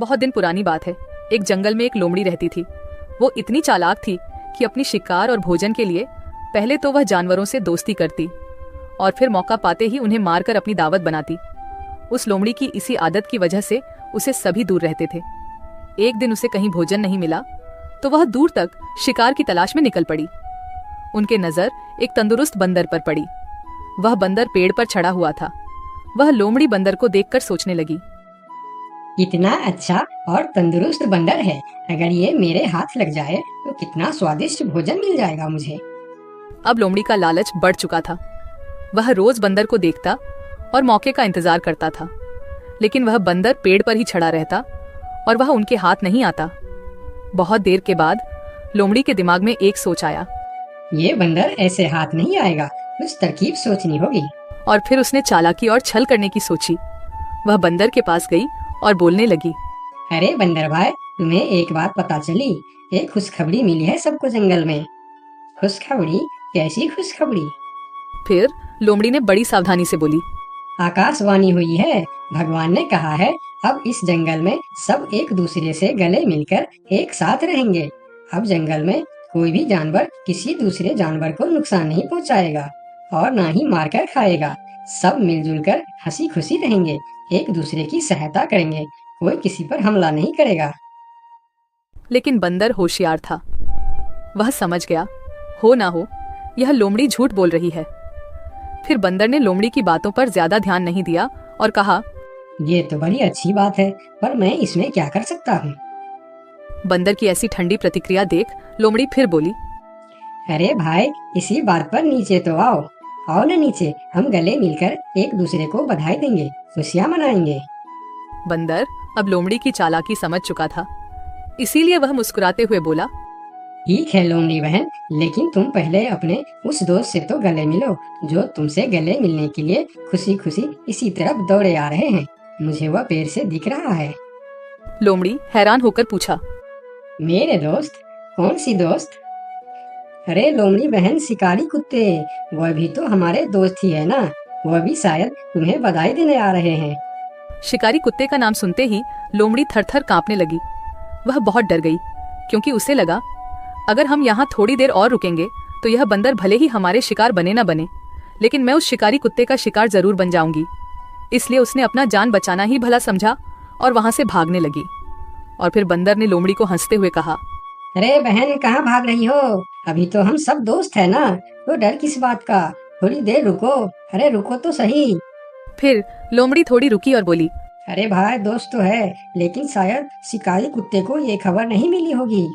बहुत दिन पुरानी बात है। एक जंगल में एक लोमड़ी रहती थी। वो इतनी चालाक थी कि अपनी शिकार और भोजन के लिए पहले तो वह जानवरों से दोस्ती करती और फिर मौका पाते ही उन्हें मारकर अपनी दावत बनाती। उस लोमड़ी की इसी आदत की वजह से उसे सभी दूर रहते थे। एक दिन उसे कहीं भोजन नहीं मिला तो वह दूर तक शिकार की तलाश में निकल पड़ी। उनके नजर एक तंदुरुस्त बंदर पर पड़ी। वह बंदर पेड़ पर चढ़ा हुआ था। वह लोमड़ी बंदर को देखकर सोचने लगी, इतना अच्छा और तंदुरुस्त बंदर है, अगर ये मेरे हाथ लग जाए तो कितना स्वादिष्ट भोजन मिल जाएगा मुझे। अब लोमड़ी का लालच बढ़ चुका था। वह रोज बंदर को देखता और मौके का इंतजार करता था, लेकिन वह बंदर पेड़ पर ही चढ़ा रहता और वह उनके हाथ नहीं आता। बहुत देर के बाद लोमड़ी के दिमाग में एक सोच आया। ये बंदर ऐसे हाथ नहीं आएगा, कुछ तरकीब सोचनी होगी। और फिर उसने चालाकी और छल करने की सोची। वह बंदर के पास गई और बोलने लगी, अरे बंदर भाई, तुम्हें एक बात पता चली? एक खुशखबरी मिली है सबको जंगल में। खुशखबरी? कैसी खुशखबरी? फिर लोमड़ी ने बड़ी सावधानी से बोली, आकाशवाणी हुई है। भगवान ने कहा है अब इस जंगल में सब एक दूसरे से गले मिलकर एक साथ रहेंगे। अब जंगल में कोई भी जानवर किसी दूसरे जानवर को नुकसान नहीं पहुंचाएगा और ना ही मारकर खाएगा। सब मिलजुल कर हंसी खुशी रहेंगे, एक दूसरे की सहायता करेंगे, कोई किसी पर हमला नहीं करेगा। लेकिन बंदर होशियार था। वह समझ गया, हो ना हो यह लोमड़ी झूठ बोल रही है। फिर बंदर ने लोमड़ी की बातों पर ज्यादा ध्यान नहीं दिया और कहा, ये तो बड़ी अच्छी बात है, पर मैं इसमें क्या कर सकता हूँ? बंदर की ऐसी ठंडी प्रतिक्रिया देख लोमड़ी फिर बोली, अरे भाई, इसी बात पर नीचे तो आओ। आओ ना नीचे, हम गले मिलकर एक दूसरे को बधाई देंगे, खुशियाँ मनाएंगे। बंदर अब लोमड़ी की चालाकी समझ चुका था, इसीलिए वह मुस्कुराते हुए बोला, ठीक है लोमड़ी बहन, लेकिन तुम पहले अपने उस दोस्त से तो गले मिलो जो तुमसे गले मिलने के लिए खुशी खुशी इसी तरफ दौड़े आ रहे हैं। मुझे वह पेड़ से दिख रहा है। लोमड़ी हैरान होकर पूछा, मेरे दोस्त? कौन सी दोस्त? अरे लोमड़ी बहन, शिकारी कुत्ते, वह भी तो हमारे दोस्त ही है ना। वह भी शायद तुम्हें बधाई देने आ रहे हैं। शिकारी कुत्ते का नाम सुनते ही लोमड़ी थरथर कांपने लगी। वह बहुत डर गई, क्योंकि उसे लगा अगर हम यहाँ थोड़ी देर और रुकेंगे तो यह बंदर भले ही हमारे शिकार बने न बने, लेकिन मैं उस शिकारी कुत्ते का शिकार जरूर बन जाऊंगी। इसलिए उसने अपना जान बचाना ही भला समझा और वहां से भागने लगी। और फिर बंदर ने लोमड़ी को हंसते हुए कहा, अरे बहन, कहाँ भाग रही हो? अभी तो हम सब दोस्त है ना, तो डर किस बात का? थोड़ी देर रुको। अरे रुको तो सही। फिर लोमड़ी थोड़ी रुकी और बोली, अरे भाई, दोस्त तो है, लेकिन शायद शिकारी कुत्ते को ये खबर नहीं मिली होगी।